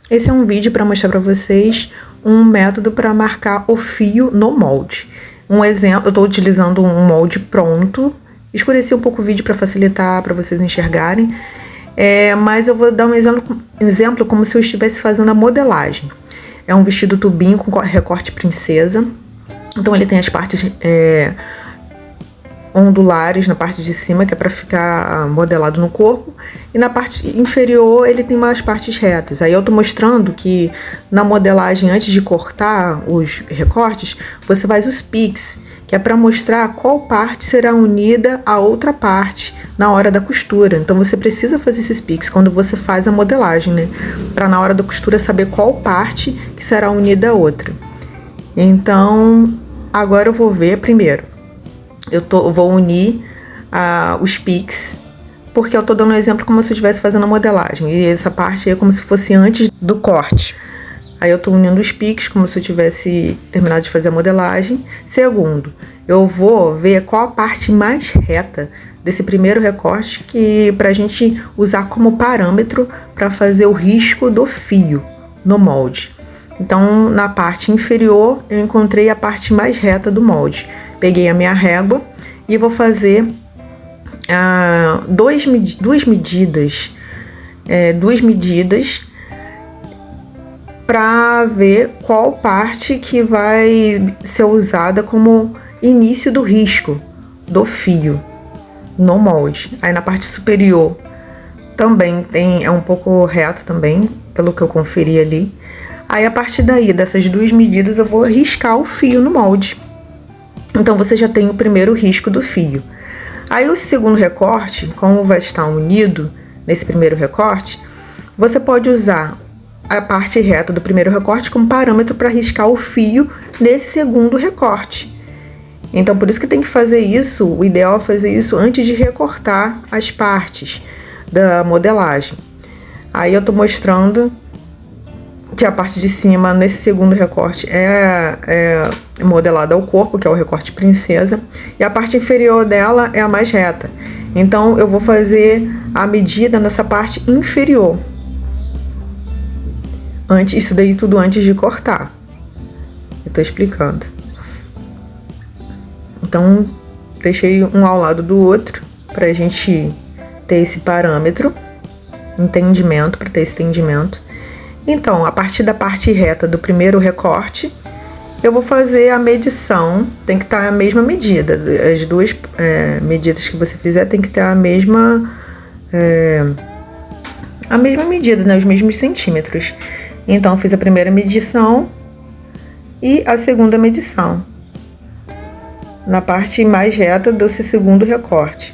Esse é um vídeo para mostrar para vocês um método para marcar o fio no molde. Um exemplo, eu estou utilizando um molde pronto. Escureci um pouco o vídeo para facilitar para vocês enxergarem, mas eu vou dar um exemplo como se eu estivesse fazendo a modelagem. É um vestido tubinho com recorte princesa. Então ele tem as partes ondulares na parte de cima, que é para ficar modelado no corpo, e na parte inferior ele tem umas partes retas. Aí eu tô mostrando que na modelagem, antes de cortar os recortes, você faz os piques, que é para mostrar qual parte será unida à outra parte na hora da costura. Então você precisa fazer esses piques quando você faz a modelagem, né? Para na hora da costura saber qual parte que será unida à outra. Então agora eu vou ver primeiro. Eu vou unir os piques, porque eu tô dando um exemplo como se eu estivesse fazendo a modelagem. E essa parte é como se fosse antes do corte. Aí eu tô unindo os piques como se eu tivesse terminado de fazer a modelagem. Segundo, eu vou ver qual a parte mais reta desse primeiro recorte, que pra gente usar como parâmetro para fazer o risco do fio no molde. Então, na parte inferior, eu encontrei a parte mais reta do molde. Peguei a minha régua e vou fazer duas medidas para ver qual parte que vai ser usada como início do risco do fio no molde. Aí na parte superior também é um pouco reto também, pelo que eu conferi ali. Aí a partir daí, dessas duas medidas, eu vou riscar o fio no molde. Então você já tem o primeiro risco do fio. Aí o segundo recorte, como vai estar unido nesse primeiro recorte, você pode usar a parte reta do primeiro recorte como parâmetro para riscar o fio nesse segundo recorte. Então por isso que tem que fazer isso, o ideal é fazer isso antes de recortar as partes da modelagem. Aí eu tô mostrando que a parte de cima, nesse segundo recorte, é modelada ao corpo, que é o recorte princesa, e a parte inferior dela é a mais reta. Então, eu vou fazer a medida nessa parte inferior. Isso daí tudo antes de cortar. Eu tô explicando. Então, deixei um ao lado do outro, pra gente ter esse parâmetro, entendimento, pra ter esse entendimento. Então, a partir da parte reta do primeiro recorte, eu vou fazer a medição, tem que estar a mesma medida. As duas medidas que você fizer tem que ter a mesma medida, né? Os mesmos centímetros. Então, eu fiz a primeira medição e a segunda medição, na parte mais reta desse segundo recorte.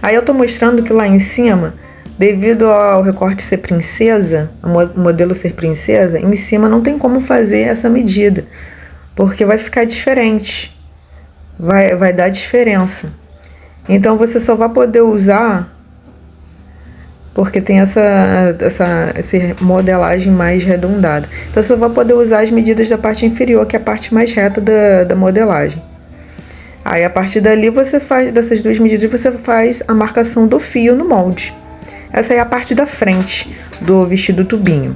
Aí eu tô mostrando que lá em cima, devido ao recorte ser princesa, o modelo ser princesa, em cima não tem como fazer essa medida, porque vai ficar diferente, vai dar diferença. Então você só vai poder usar, porque tem essa modelagem mais arredondada. Então você só vai poder usar as medidas da parte inferior, que é a parte mais reta da modelagem. Aí a partir dali dessas duas medidas, você faz a marcação do fio no molde. Essa é a parte da frente do vestido tubinho.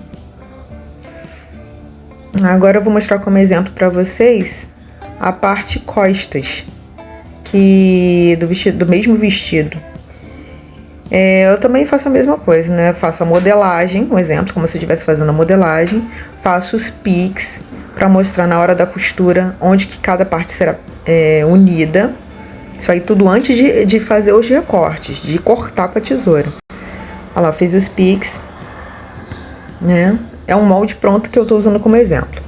Agora eu vou mostrar como exemplo para vocês a parte costas do mesmo vestido. Eu também faço a mesma coisa, né? Faço a modelagem, um exemplo, como se eu estivesse fazendo a modelagem. Faço os piques para mostrar na hora da costura onde que cada parte será unida. Isso aí tudo antes de fazer os recortes, de cortar com a tesoura. Olha lá, fiz os piques, né? É um molde pronto que eu tô usando como exemplo.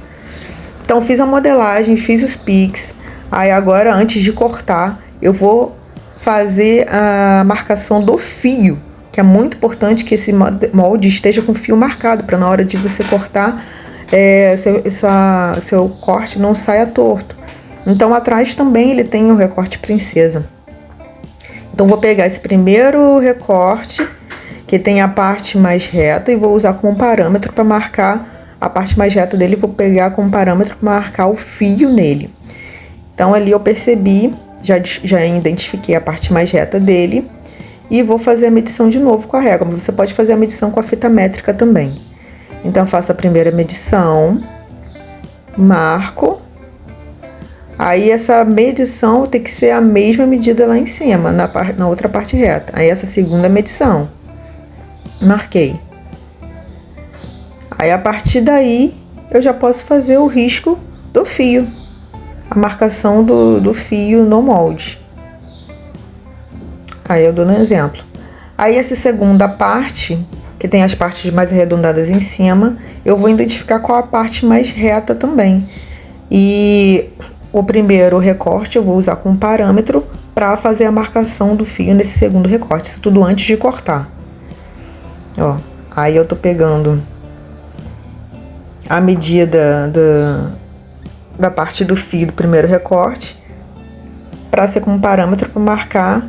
Então, fiz a modelagem, fiz os piques. Aí agora, antes de cortar, eu vou fazer a marcação do fio, que é muito importante que esse molde esteja com o fio marcado, para na hora de você cortar, seu corte não saia torto. Então, atrás também ele tem o recorte princesa. Então, vou pegar esse primeiro recorte, que tem a parte mais reta, e vou usar como parâmetro para marcar a parte mais reta dele. Vou pegar como parâmetro para marcar o fio nele. Então ali eu percebi, já identifiquei a parte mais reta dele e vou fazer a medição de novo com a régua. Você pode fazer a medição com a fita métrica também. Então, eu faço a primeira medição, marco. Aí, essa medição tem que ser a mesma medida lá em cima, na outra parte reta. Aí, essa segunda medição, marquei. Aí, a partir daí, eu já posso fazer o risco do fio, a marcação do fio no molde. Aí, eu dou um exemplo. Aí, essa segunda parte, que tem as partes mais arredondadas em cima, eu vou identificar qual a parte mais reta também. E o primeiro recorte eu vou usar como parâmetro para fazer a marcação do fio nesse segundo recorte, isso tudo antes de cortar. Ó, aí eu tô pegando a medida da parte do fio do primeiro recorte para ser como parâmetro para marcar.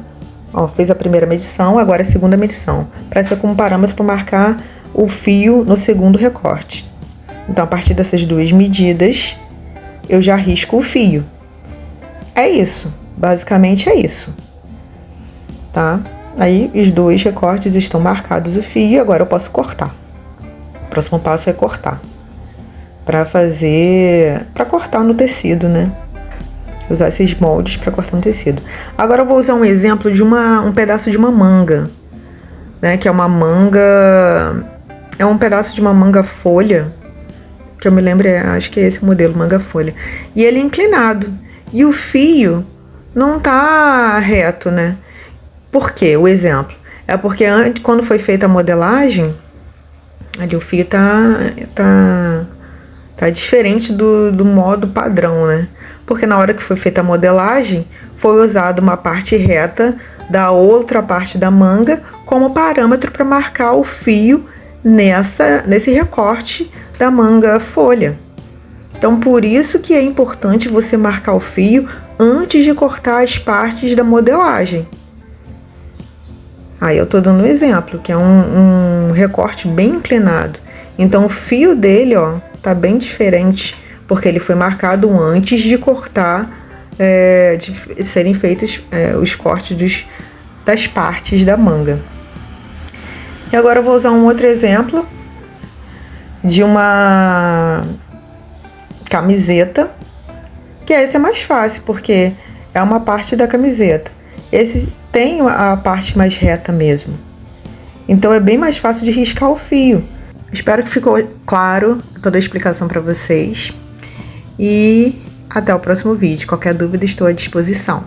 Ó, fez a primeira medição, agora a segunda medição, para ser como parâmetro para marcar o fio no segundo recorte. Então, a partir dessas duas medidas, eu já risco o fio. É isso, basicamente é isso, tá? Aí, os dois recortes estão marcados o fio e agora eu posso cortar. O próximo passo é cortar, para cortar no tecido, né? Usar esses moldes para cortar no tecido. Agora eu vou usar um exemplo de um pedaço de uma manga, né? Que é uma manga, é um pedaço de uma manga folha, que eu me lembro, acho que é esse o modelo, manga folha. E ele é inclinado. E o fio não tá reto, né? Por quê? O exemplo é porque quando foi feita a modelagem, ali o fio tá diferente do modo padrão, né? Porque na hora que foi feita a modelagem, foi usada uma parte reta da outra parte da manga como parâmetro para marcar o fio nesse recorte da manga folha. Então, por isso que é importante você marcar o fio antes de cortar as partes da modelagem. Aí eu tô dando um exemplo, que é um recorte bem inclinado. Então, o fio dele, ó, tá bem diferente, porque ele foi marcado antes de cortar, de serem feitos os cortes das partes da manga. E agora eu vou usar um outro exemplo de uma camiseta, que esse é mais fácil, porque é uma parte da camiseta. Esse tem a parte mais reta mesmo. Então é bem mais fácil de riscar o fio. Espero que ficou claro toda a explicação para vocês. E até o próximo vídeo. Qualquer dúvida, estou à disposição.